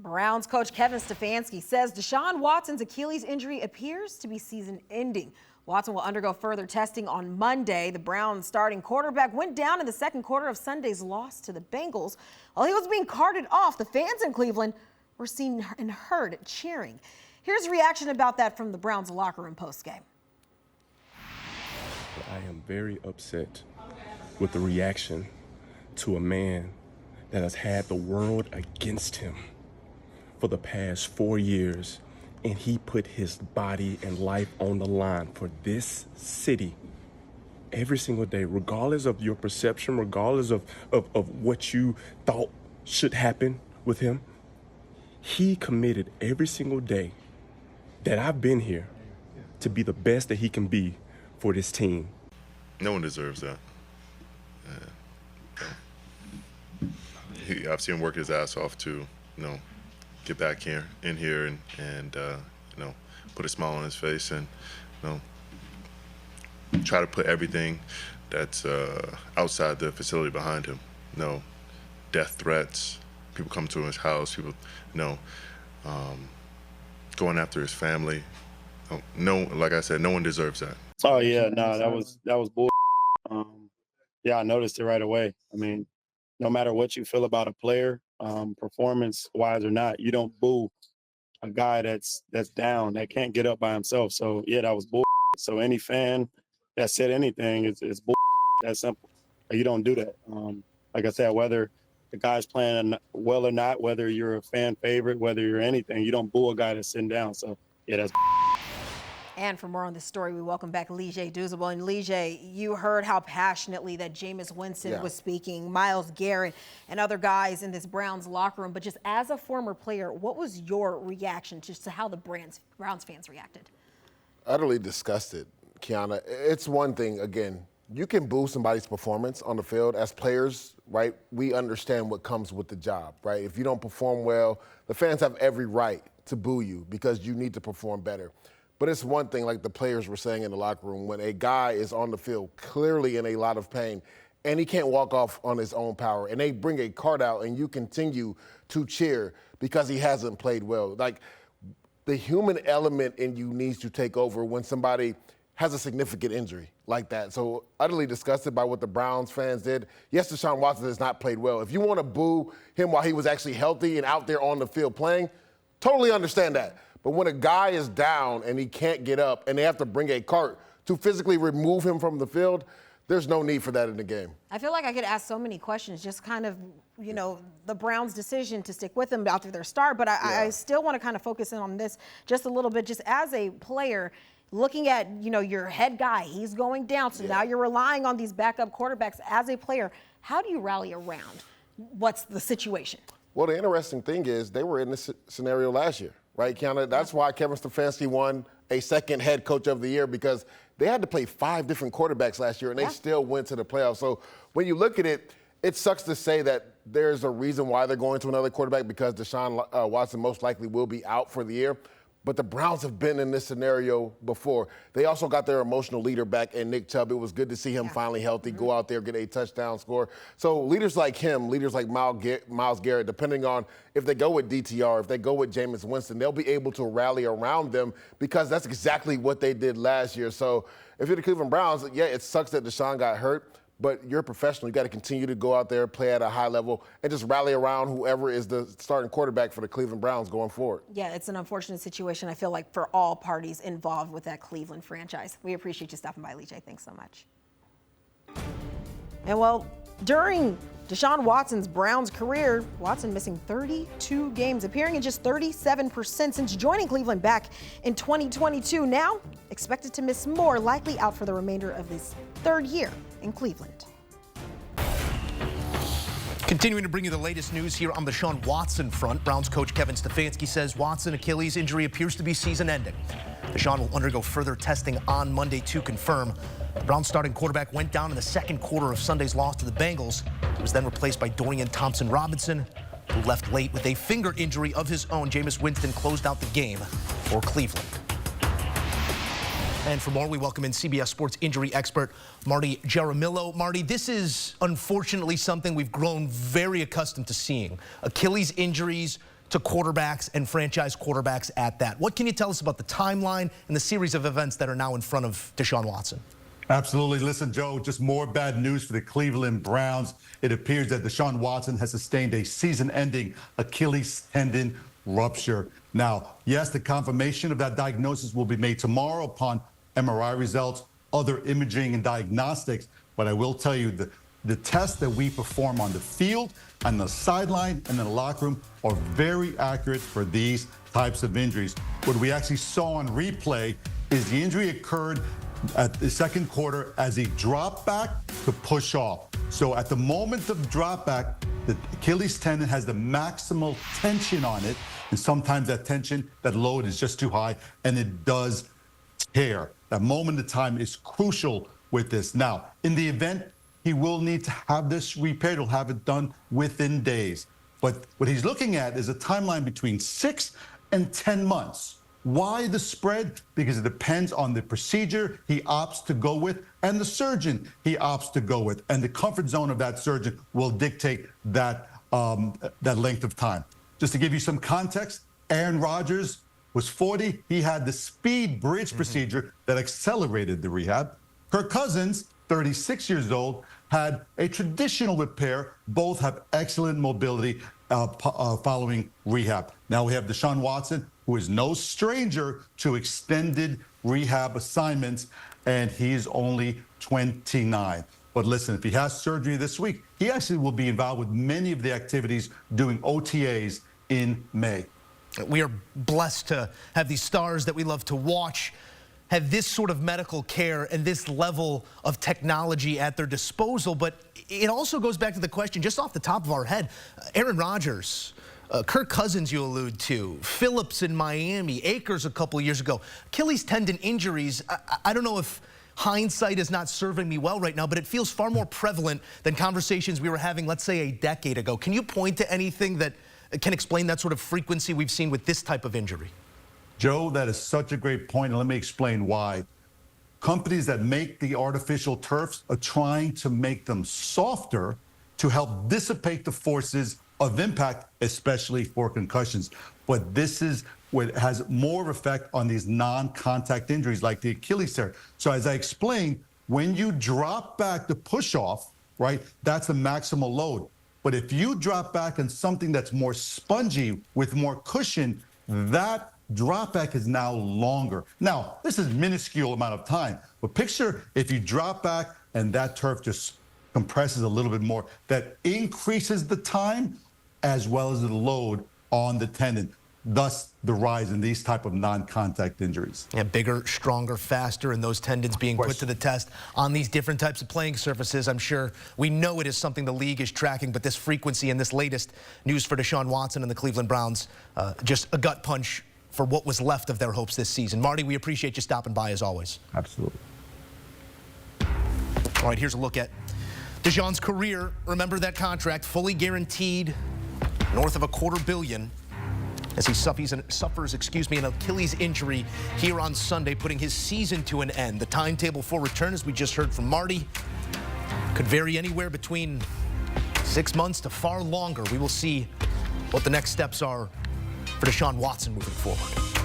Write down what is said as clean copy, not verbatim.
Browns coach Kevin Stefanski says Deshaun Watson's Achilles injury appears to be season-ending. Watson will undergo further testing on Monday. The Browns starting quarterback went down in the second quarter of Sunday's loss to the Bengals. While he was being carted off, the fans in Cleveland were seen and heard cheering. Here's a reaction about that from the Browns locker room postgame. I am very upset with the reaction to a man that has had the world against him for the past 4 years, and he put his body and life on the line for this city every single day, regardless of your perception, regardless of what you thought should happen with him. He committed every single day that I've been here to be the best that he can be for this team. No one deserves that. I've seen him work his ass off to, get back here, and put a smile on his face, and try to put everything that's outside the facility behind him. Death threats, people come to his house, people, going after his family. Like I said, no one deserves that. Oh yeah, no, that was bull. Yeah, I noticed it right away. I mean, no matter what you feel about a player, performance-wise or not, you don't boo a guy that's down, that can't get up by himself. So yeah, that was bull. So any fan that said anything is bull. That's simple. You don't do that. Like I said, whether the guy's playing well or not, whether you're a fan favorite, whether you're anything, you don't boo a guy that's sitting down. So yeah, that's. And for more on this story, we welcome back Leger Douzable. And Leger, you heard how passionately that Jameis Winston was speaking, Myles Garrett and other guys in this Browns locker room. But just as a former player, what was your reaction just to how the Browns fans reacted? Utterly disgusted, Kiana. It's one thing, again, you can boo somebody's performance on the field. As players, right, we understand what comes with the job, right? If you don't perform well, the fans have every right to boo you because you need to perform better. But it's one thing, like the players were saying in the locker room, when a guy is on the field clearly in a lot of pain and he can't walk off on his own power, and they bring a card out and you continue to cheer because he hasn't played well. Like, the human element in you needs to take over when somebody has a significant injury like that. So utterly disgusted by what the Browns fans did. Yes, Deshaun Watson has not played well. If you want to boo him while he was actually healthy and out there on the field playing, totally understand that. But when a guy is down and he can't get up and they have to bring a cart to physically remove him from the field, there's no need for that in the game. I feel like I could ask so many questions, just kind of, the Browns' decision to stick with him after their start. But I still want to kind of focus in on this just a little bit, just as a player, looking at, your head guy, he's going down. So now you're relying on these backup quarterbacks. As a player, how do you rally around? What's the situation? Well, the interesting thing is they were in this scenario last year. Right, Kiana? That's why Kevin Stefanski won a second head coach of the year, because they had to play 5 different quarterbacks last year, and they still went to the playoffs. So when you look at it, it sucks to say that there's a reason why they're going to another quarterback, because Deshaun Watson most likely will be out for the year. But the Browns have been in this scenario before. They also got their emotional leader back in Nick Chubb. It was good to see him finally healthy, go out there, get a touchdown score. So leaders like him, leaders like Myles Garrett, depending on if they go with DTR, if they go with Jameis Winston, they'll be able to rally around them, because that's exactly what they did last year. So if you're the Cleveland Browns, yeah, it sucks that Deshaun got hurt, but you're a professional. You got to continue to go out there, play at a high level, and just rally around whoever is the starting quarterback for the Cleveland Browns going forward. Yeah, it's an unfortunate situation, I feel like, for all parties involved with that Cleveland franchise. We appreciate you stopping by, Leger. Thanks so much. And well, during Deshaun Watson's Browns career, Watson missing 32 games, appearing in just 37% since joining Cleveland back in 2022. Now, expected to miss more, likely out for the remainder of his 3rd year in Cleveland. Continuing to bring you the latest news here on the Deshaun Watson front. Browns coach Kevin Stefanski says Watson Achilles injury appears to be season-ending. Deshaun will undergo further testing on Monday to confirm. The Browns starting quarterback went down in the second quarter of Sunday's loss to the Bengals. He was then replaced by Dorian Thompson-Robinson, who left late with a finger injury of his own. Jameis Winston closed out the game for Cleveland. And for more, we welcome in CBS Sports injury expert Marty Jaramillo. Marty, this is unfortunately something we've grown very accustomed to seeing. Achilles injuries to quarterbacks and franchise quarterbacks at that. What can you tell us about the timeline and the series of events that are now in front of Deshaun Watson? Absolutely. Listen, Joe, just more bad news for the Cleveland Browns. It appears that Deshaun Watson has sustained a season-ending Achilles tendon rupture. Now, yes, the confirmation of that diagnosis will be made tomorrow upon MRI results, other imaging and diagnostics. But I will tell you, the tests that we perform on the field, on the sideline, and in the locker room are very accurate for these types of injuries. What we actually saw on replay is the injury occurred at the second quarter as he dropped back to push off. So at the moment of drop back, the Achilles tendon has the maximal tension on it. And sometimes that tension, that load is just too high, and it does tear. That moment of time is crucial with this. Now, in the event he will need to have this repaired, he'll have it done within days. But what he's looking at is a timeline between 6 and 10 months. Why the spread? Because it depends on the procedure he opts to go with and the surgeon he opts to go with. And the comfort zone of that surgeon will dictate that, that length of time. Just to give you some context, Aaron Rodgers was 40. He had the speed bridge procedure that accelerated the rehab. Kirk Cousins, 36 years old, had a traditional repair. Both have excellent mobility following rehab. Now we have Deshaun Watson, who is no stranger to extended rehab assignments, and he's only 29. But listen, if he has surgery this week, he actually will be involved with many of the activities doing OTAs in May. We are blessed to have these stars that we love to watch have this sort of medical care and this level of technology at their disposal. But it also goes back to the question, just off the top of our head, Aaron Rodgers, Kirk Cousins you allude to, Phillips in Miami, Akers a couple of years ago. Achilles tendon injuries, I don't know if hindsight is not serving me well right now, but it feels far more prevalent than conversations we were having, let's say, a decade ago. Can you point to anything that can explain that sort of frequency we've seen with this type of injury? Joe, that is such a great point, and let me explain why. Companies that make the artificial turfs are trying to make them softer to help dissipate the forces of impact, especially for concussions. But this is what has more effect on these non-contact injuries like the Achilles tear. So as I explained, when you drop back the push off, right, that's the maximal load. But if you drop back on something that's more spongy with more cushion, that drop back is now longer. Now, this is minuscule amount of time, but picture if you drop back and that turf just compresses a little bit more, that increases the time as well as the load on the tendon, thus the rise in these type of non-contact injuries. Yeah, bigger, stronger, faster, and those tendons being put to the test on these different types of playing surfaces. I'm sure we know it is something the league is tracking, but this frequency and this latest news for Deshaun Watson and the Cleveland Browns, just a gut punch for what was left of their hopes this season. Marty, we appreciate you stopping by as always. Absolutely. All right, here's a look at Deshaun's career. Remember that contract, fully guaranteed, north of $250 million, as he suffers an Achilles injury here on Sunday, putting his season to an end. The timetable for return, as we just heard from Marty, could vary anywhere between 6 months to far longer. We will see what the next steps are for Deshaun Watson moving forward.